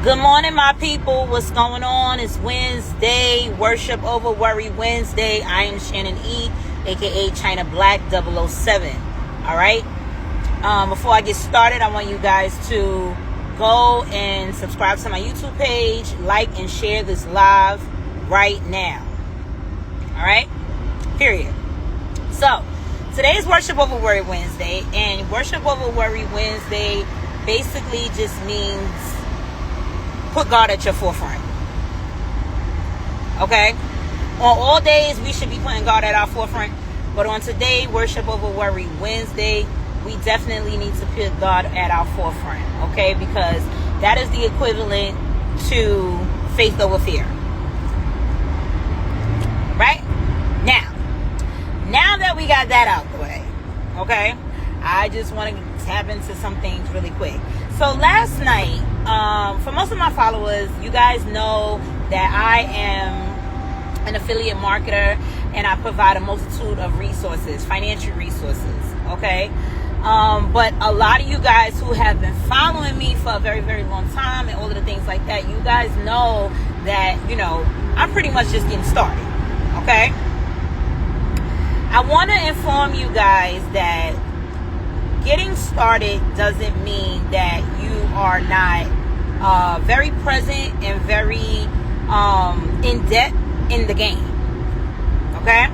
Good morning, my people. What's going on? It's Wednesday, Worship Over Worry Wednesday. I am Shannon E, aka Chynablack 007. All right. Before I get started, I want you guys to go and subscribe to my YouTube page, like and share this live right now. All right. Period. So today is Worship Over Worry Wednesday, and Worship Over Worry Wednesday basically just means put God at your forefront. Okay? On all days, we should be putting God at our forefront. But on today, Worship Over Worry Wednesday, we definitely need to put God at our forefront. Okay? Because that is the equivalent to faith over fear. Right? Now that we got that out the way, okay? I just want to tap into some things really quick. So last night, for most of my followers, you guys know that I am an affiliate marketer and I provide a multitude of resources, financial resources, okay? But a lot of you guys who have been following me for a very, very long time and all of the things like that, you guys know that, I'm pretty much just getting started, okay? I want to inform you guys that getting started doesn't mean that you are not very present and very in depth in the game. Okay?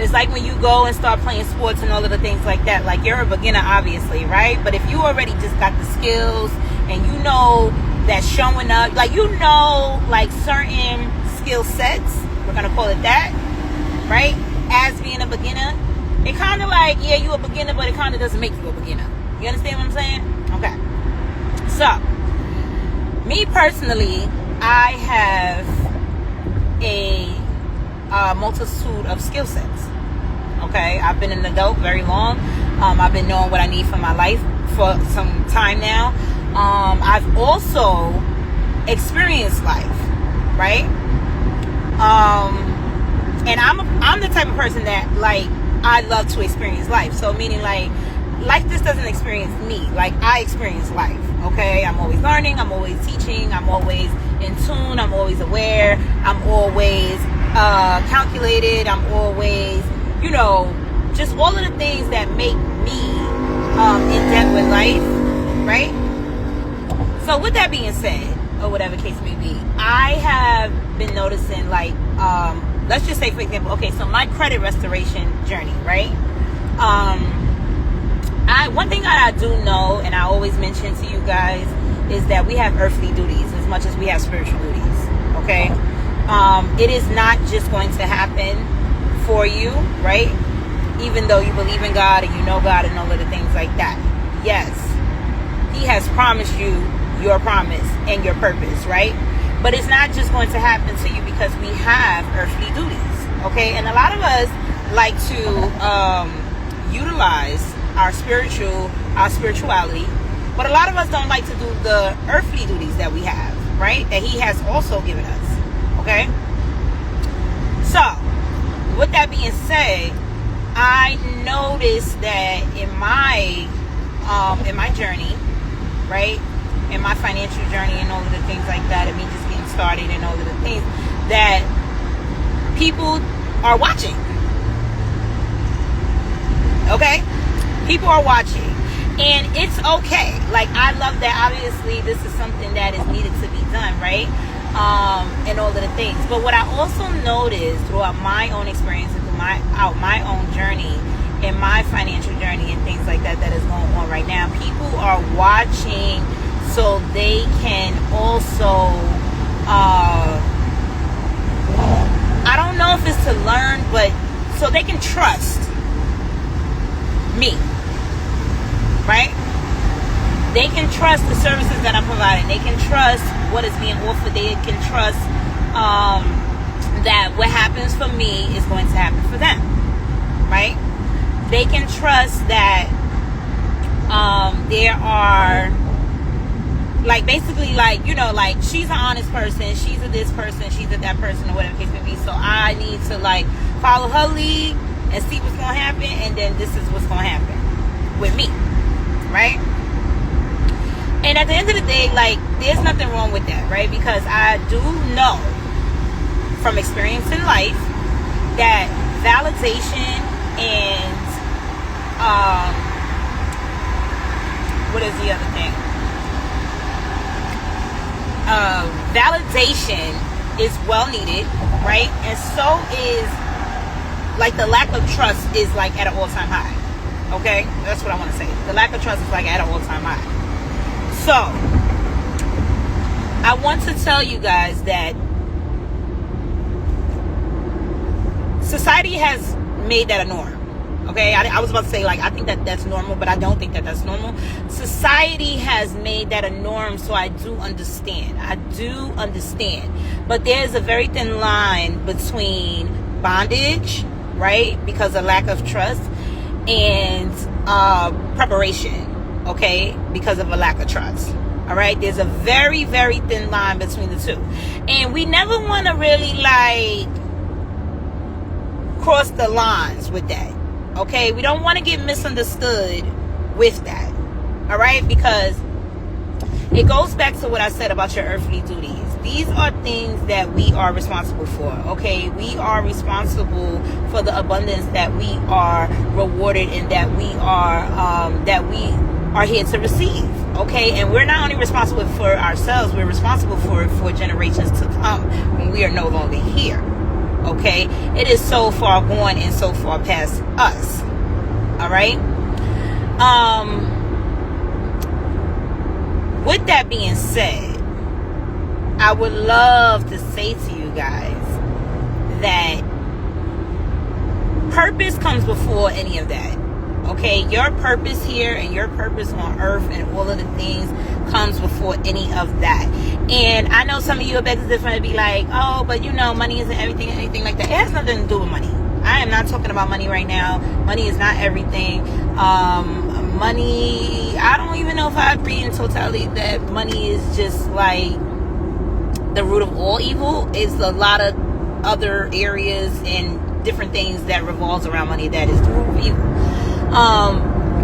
It's like when you go and start playing sports and all of the things like that. Like, you're a beginner, obviously, right? But if you already just got the skills and you know that showing up, like, like certain skill sets, we're going to call it that, right? As being a beginner, it kind of like, yeah, you a beginner, but it kind of doesn't make you a beginner. You understand what I'm saying? Okay. So, me personally, I have a multitude of skill sets. Okay? I've been an adult very long. I've been knowing what I need for my life for some time now. I've also experienced life, right? And I'm the type of person that, like, I love to experience life. So meaning, like, life just doesn't experience me. Like, I experience life, okay? I'm always learning. I'm always teaching. I'm always in tune. I'm always aware. I'm always calculated. I'm always, just all of the things that make me in depth with life, right? So with that being said, or whatever case may be, I have been noticing, like, let's just say, for example, okay, so my credit restoration journey, right? One thing that I do know, and I always mention to you guys, is that we have earthly duties as much as we have spiritual duties, okay? It is not just going to happen for you, right? Even though you believe in God and you know God and all of the things like that. Yes, He has promised you your promise and your purpose, right? But it's not just going to happen to you because we have earthly duties, okay? And a lot of us like to utilize our spirituality, but a lot of us don't like to do the earthly duties that we have, right? That He has also given us, okay? So, with that being said, I noticed that in my journey, right? In my financial journey and all of the things like that, and me just getting started and all of the things, that people are watching. Okay? People are watching. And it's okay. Like, I love that. Obviously, this is something that is needed to be done, right? And all of the things. But what I also noticed throughout my own experience and throughout my own journey, in my financial journey and things like that is going on right now, people are watching so they can also, I don't know if it's to learn, but so they can trust me, right? They can trust the services that I'm providing. They can trust what is being offered. They can trust that what happens for me is going to happen for them, right? They can trust that there are, like, basically, like, like, she's an honest person, she's a this person, she's a that person, or whatever the case may be. So I need to, like, follow her lead and see what's going to happen, and then this is what's going to happen with me, right? And at the end of the day, like, there's nothing wrong with that, right? Because I do know from experience in life that validation and what is the other thing? Validation is well needed, right? And so is, like, the lack of trust is like at an all-time high. Okay, that's what I want to say. The lack of trust is like at an all-time high. So I want to tell you guys that society has made that a norm. Okay, I was about to say, like, I think that that's normal, but I don't think that that's normal. Society has made that a norm, so I do understand. But there's a very thin line between bondage, right, because of lack of trust, and preparation, okay, because of a lack of trust. All right, there's a very, very thin line between the two, and we never want to really, like, cross the lines with that. Okay, we don't want to get misunderstood with that. All right, because it goes back to what I said about your earthly duties. These are things that we are responsible for. Okay, we are responsible for the abundance that we are rewarded and that we are here to receive. Okay, and we're not only responsible for ourselves, we're responsible for generations to come when we are no longer here. Okay, it is so far gone and so far past us. All right. With that being said, I would love to say to you guys that purpose comes before any of that. Okay, your purpose here and your purpose on earth and all of the things comes before any of that. And I know some of you are begging to be like, oh, but you know, money isn't everything, anything like that. It has nothing to do with money. I am not talking about money right now. Money is not everything. Money, I don't even know if I agree in totality that money is just like the root of all evil. It's a lot of other areas and different things that revolves around money that is the root of evil.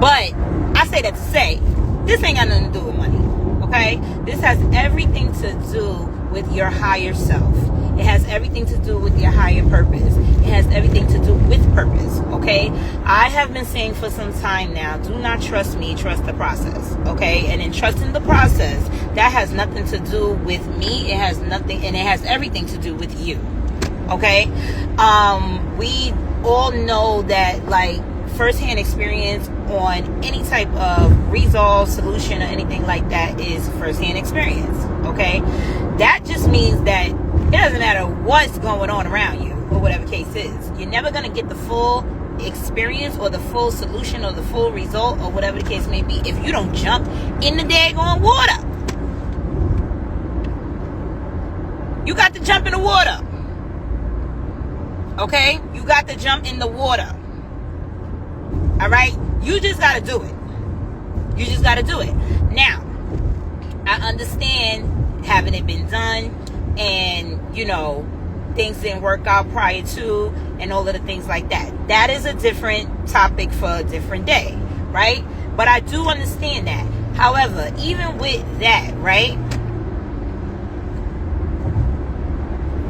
But I say that to say, this ain't got nothing to do with money, okay? This has everything to do with your higher self. It has everything to do with your higher purpose. It has everything to do with purpose, okay? I have been saying for some time now, do not trust me, trust the process, okay? And in trusting the process, that has nothing to do with me. It has nothing, and it has everything to do with you, okay? We all know that, like, first-hand experience on any type of resolve, solution, or anything like that is first-hand experience, okay? That just means that it doesn't matter what's going on around you or whatever case is. You're never going to get the full experience or the full solution or the full result or whatever the case may be if you don't jump in the daggone water. You got to jump in the water, okay? You got to jump in the water. All right, you just got to do it. You just got to do it. Now, I understand having it been done and, you know, things didn't work out prior to and all of the things like that. That is a different topic for a different day, right? But I do understand that. However, even with that, right,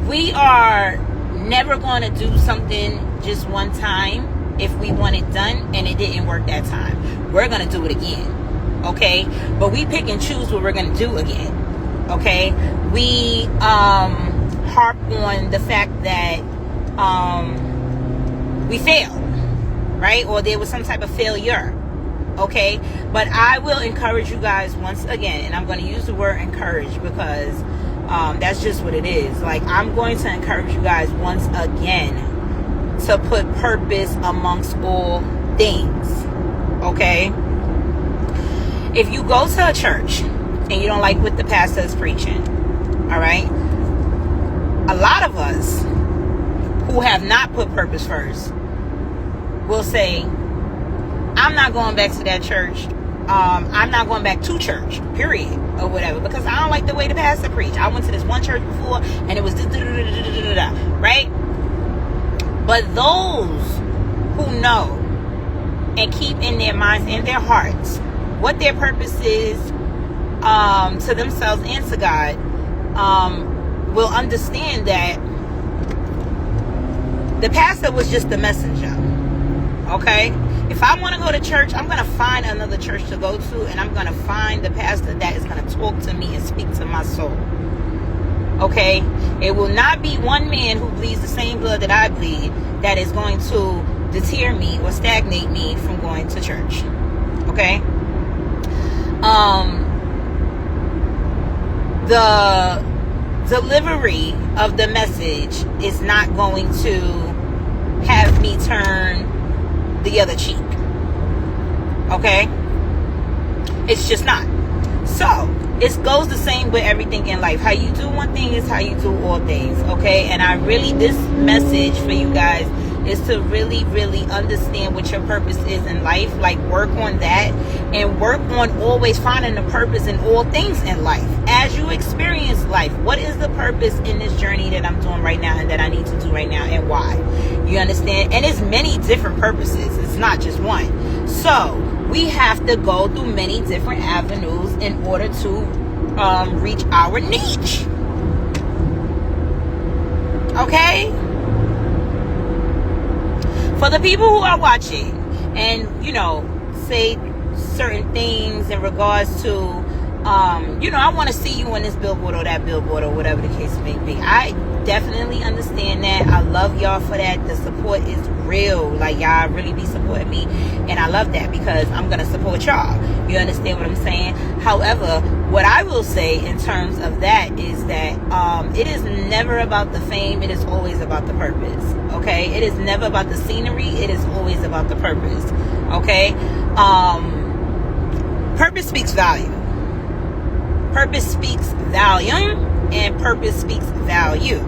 we are never going to do something just one time if we want it done and it didn't work that time. We're going to do it again, okay? But we pick and choose what we're going to do again, okay? We harp on the fact that we failed, right? Or there was some type of failure, okay? But I will encourage you guys once again, and I'm going to use the word encourage because that's just what it is. Like, I'm going to encourage you guys once again to put purpose amongst all things, okay? If you go to a church and you don't like what the pastor is preaching, all right, a lot of us who have not put purpose first will say, I'm not going back to that church. I'm not going back to church, period, or whatever, because I don't like the way the pastor preached. I went to this one church before and it was right? But those who know and keep in their minds and their hearts what their purpose is, to themselves and to God, will understand that the pastor was just the messenger. Okay? If I want to go to church, I'm going to find another church to go to, and I'm going to find the pastor that is going to talk to me and speak to my soul. Okay? It will not be one man who bleeds the same blood that I bleed that is going to deter me or stagnate me from going to church. Okay? The delivery of the message is not going to have me turn the other cheek. Okay? It's just not. So, it goes the same with everything in life. How you do one thing is how you do all things. Okay? And this message for you guys is to really, really understand what your purpose is in life. Like, work on that, and work on always finding the purpose in all things in life. As you experience life, what is the purpose in this journey that I'm doing right now and that I need to do right now, and why? You understand? And it's many different purposes. It's not just one. So we have to go through many different avenues in order to reach our niche. Okay? For the people who are watching and, say certain things in regards to, I want to see you on this billboard or that billboard or whatever the case may be. I definitely understand that. I love y'all for that. The support is real. Like, y'all really be supporting me. And I love that because I'm going to support y'all. You understand what I'm saying? However, what I will say in terms of that is that it is never about the fame. It is always about the purpose. Okay? It is never about the scenery. It is always about the purpose. Okay? Purpose speaks value. Purpose speaks volume, and purpose speaks value.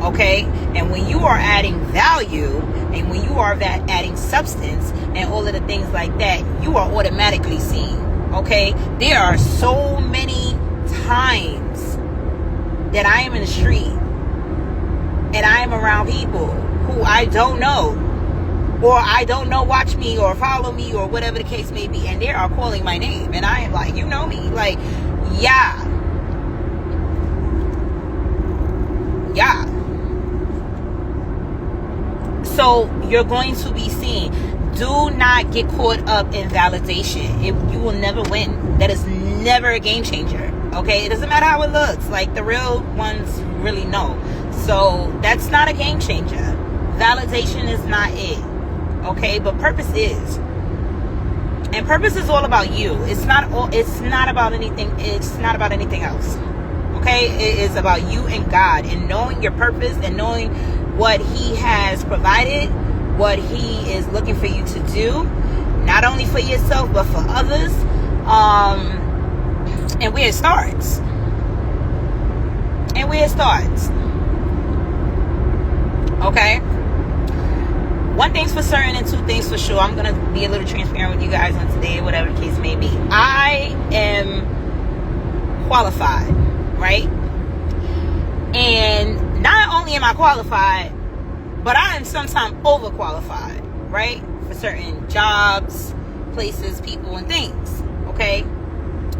Okay? And when you are adding value, and when you are adding substance, and all of the things like that, you are automatically seen. Okay? There are so many times that I am in the street, and I am around people who I don't know, or I don't know watch me or follow me or whatever the case may be, and they are calling my name, and I am like, you know me, like, yeah. So you're going to be seen. Do not get caught up in validation. You will never win. That is never a game changer. Okay? It doesn't matter how it looks. Like, the real ones really know. So that's not a game changer. Validation is not it. Okay? But purpose is. And purpose is all about you. It's not about anything. It's not about anything else. Okay? It is about you and God, and knowing your purpose, and knowing what He has provided, what He is looking for you to do, not only for yourself but for others, and where it starts. Okay? One thing's for certain and two things for sure. I'm going to be a little transparent with you guys on today, whatever the case may be. I am qualified, right? And not only am I qualified, but I am sometimes overqualified, right? For certain jobs, places, people, and things, okay?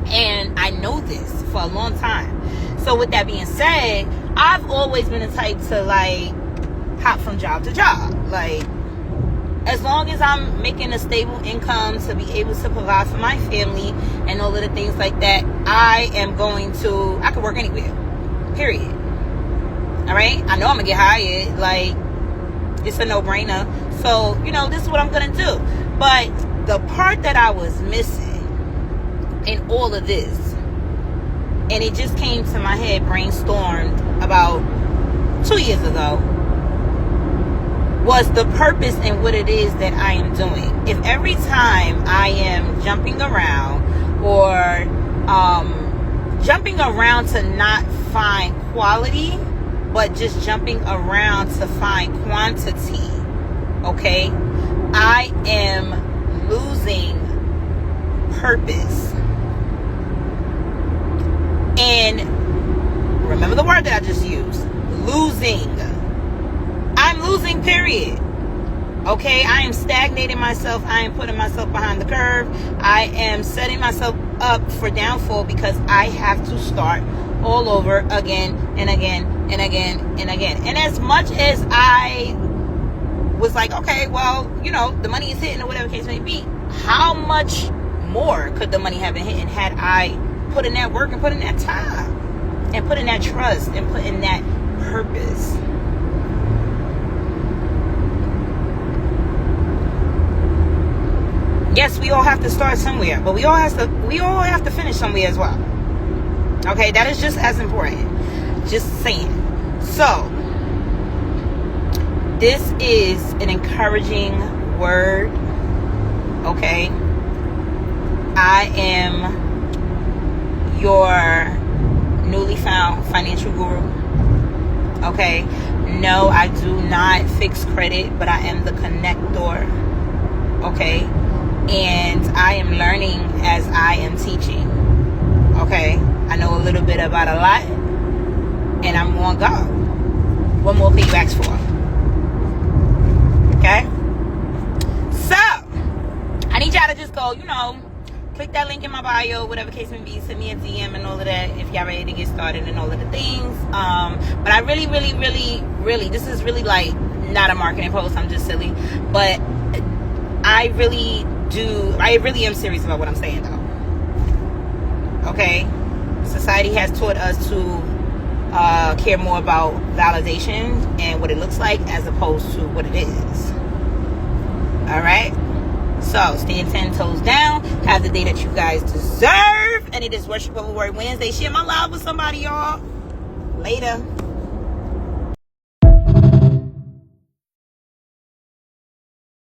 And I know this for a long time. So with that being said, I've always been the type to, like, hop from job to job. Like, as long as I'm making a stable income to be able to provide for my family and all of the things like that, I can work anywhere. Period. Alright? I know I'm going to get hired. Like, it's a no-brainer. So, this is what I'm going to do. But the part that I was missing in all of this, and it just came to my head, brainstormed about 2 years ago, was the purpose and what it is that I am doing. If every time I am jumping around or jumping around to not find quality, but just jumping around to find quantity, okay, I am losing purpose. And remember the word that I just used, losing. I'm losing, period. Okay, I am stagnating myself. I am putting myself behind the curve. I am setting myself up for downfall because I have to start all over again and again and again and again. And as much as I was like, okay, well, you know, the money is hitting or whatever the case may be, how much more could the money have been hitting had I put in that work and put in that time and put in that trust and put in that purpose? Yes, we all have to start somewhere, but we all have to finish somewhere as well. Okay, that is just as important. Just saying. So, this is an encouraging word. Okay, I am your newly found financial guru. Okay, no, I do not fix credit, but I am the connector. Okay, and I am learning as I am teaching. Okay, I know a little bit about a lot, and I'm on go. What more can you ask for? Okay, so I need y'all to just go, you know, click that link in my bio, whatever case may be, send me a DM and all of that if y'all ready to get started and all of the things. But I really, this is really like not a marketing post, I'm just silly, but I really am serious about what I'm saying though. Okay, society has taught us to care more about validation and what it looks like as opposed to what it is. All right, so stand 10 toes down, have the day that you guys deserve, and it is Worship Over Word Wednesday. Share my live with somebody, y'all. Later.